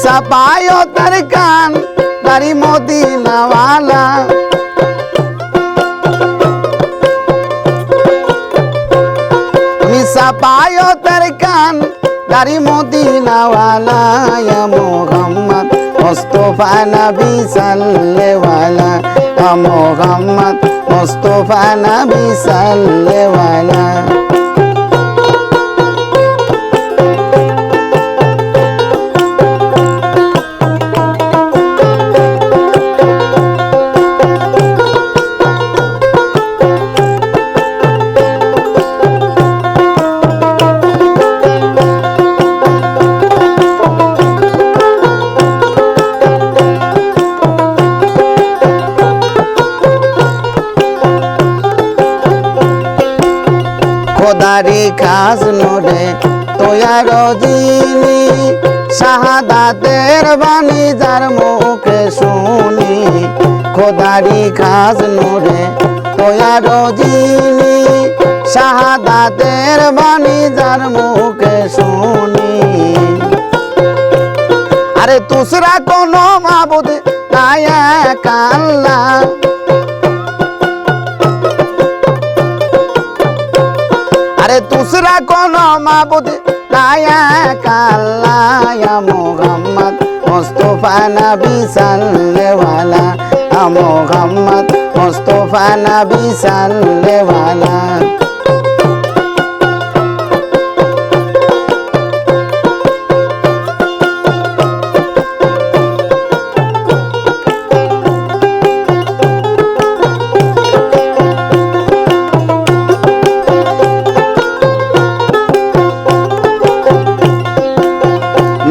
মিশা পায়ো তার কান দাড়ি মদিনাওয়ালা মিশা পায়ো তার কান দাড়ি মদিনাওয়ালা ইয়া মুহাম্মদ মুস্তাফা নবী সাল্লাল্লাহু ইয়া মুহাম্মদ মুস্তাফা নবী সাল্লাল্লাহু খোদারি খাস নোরে তোয়ার জিনি শাহাদাতের বাণী যার মুখে শুনি খোদারি খাস নোরে তোয়ার জিনি শাহাদাতের বাণী যার মুখে শুনি আরে তুসরা কোনো মাবুদ নাই এক আল্লাহ আরে তুসরা কোনো মাবুদ নাই এক আল্লাহ ইয়া মুহাম্মদ মুস্তাফা নবী সাল্লাল্লাহু ইয়া মুহাম্মদ মুস্তাফা নবী সাল্লাল্লাহু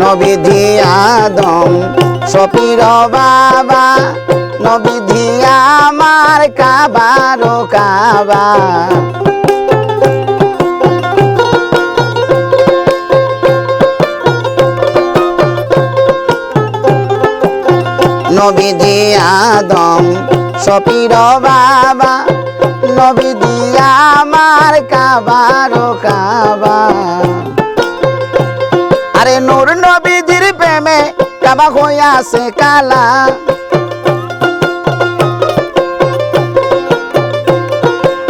নবী আদম সপির বাবা নবী আমার কাবারো কাবা নবী আদম সপির বাবা নবী আমার কাবারো কাবা আরে নূর নবীজির প্রেমে কাবা হইয়াছে কালা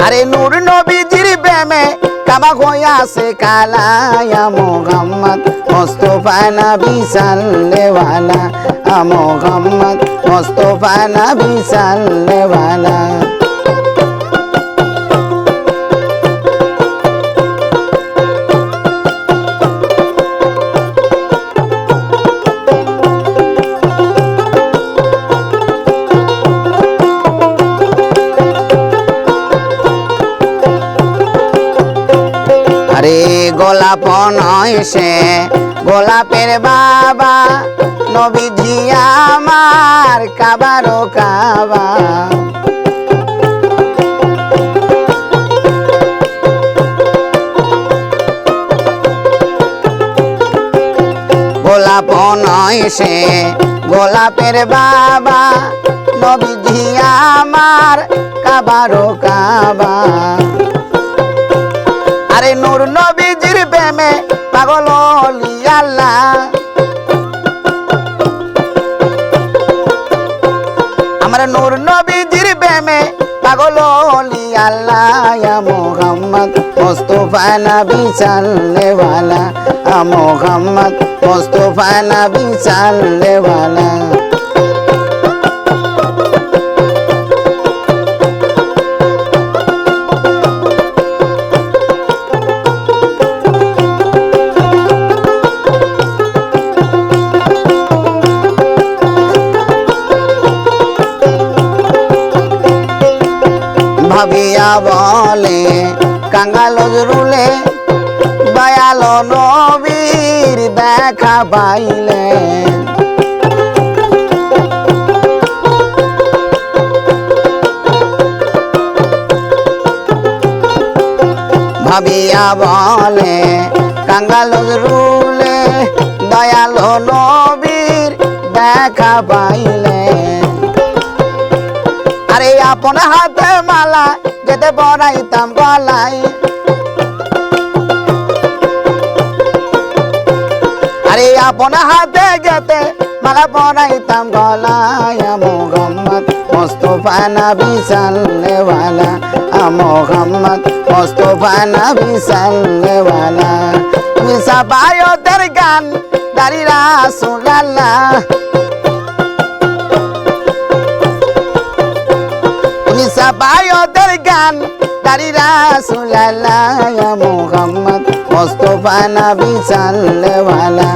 আরে নূর নবীজির প্রেমে কাবা হইয়াছে কালা ইয়া মুহাম্মদ মুস্তাফা নবী সাল্লাল্লাহু ইয়া মুহাম্মদ মুস্তাফা নবী সাল্লাল্লাহু আরে গোলাপ নয় সে গোলাপের বাবা নবীজি আমার কাবারো কাবা গোলাপ নয় সে গোলাপের বাবা নবীজি আমার কাবারো কাবা আরে নূর নবীজির প্রেমে পাগল হলি আল্লাহ আমার নূর নবীজির প্রেমে পাগল হলি আল্লাহ ইয়া মুহাম্মদ মুস্তাফা নবী সাল্লাল্লাহু ইয়া মুহাম্মদ মুস্তাফা নবী সাল্লাল্লাহু ভাবিয়া বলে কাঙ্গাল নজরুলে দয়াল নবীর দেখা পাইলে ভাবিয়া বলে কাঙ্গাল নজরুলে দয়াল নবীর দেখা পাইলে আরে আপন হাতে মালা যেতে পরাইতাম গলায় আরে আপন হাতে গেতে মালা পরাইতাম গলায় মোহাম্মদ মুস্তাফা নবী সাল্লেওয়ালা মোহাম্মদ মুস্তাফা নবী সাল্লেওয়ালা তুমি সাবায়তের গান দারি রাসূলুল্লাহ তুমি সাবায়তের গান দারি রাসূলুল্লাহ মোহাম্মদ মুস্তাফা নবী সাল্লেওয়ালা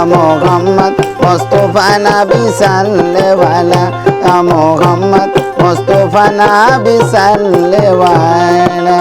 মোহাম্মদ মুস্তাফা নবী সাল্লেওয়ালা মোহাম্মদ মুস্তাফা নবী সাল্লেওয়ালা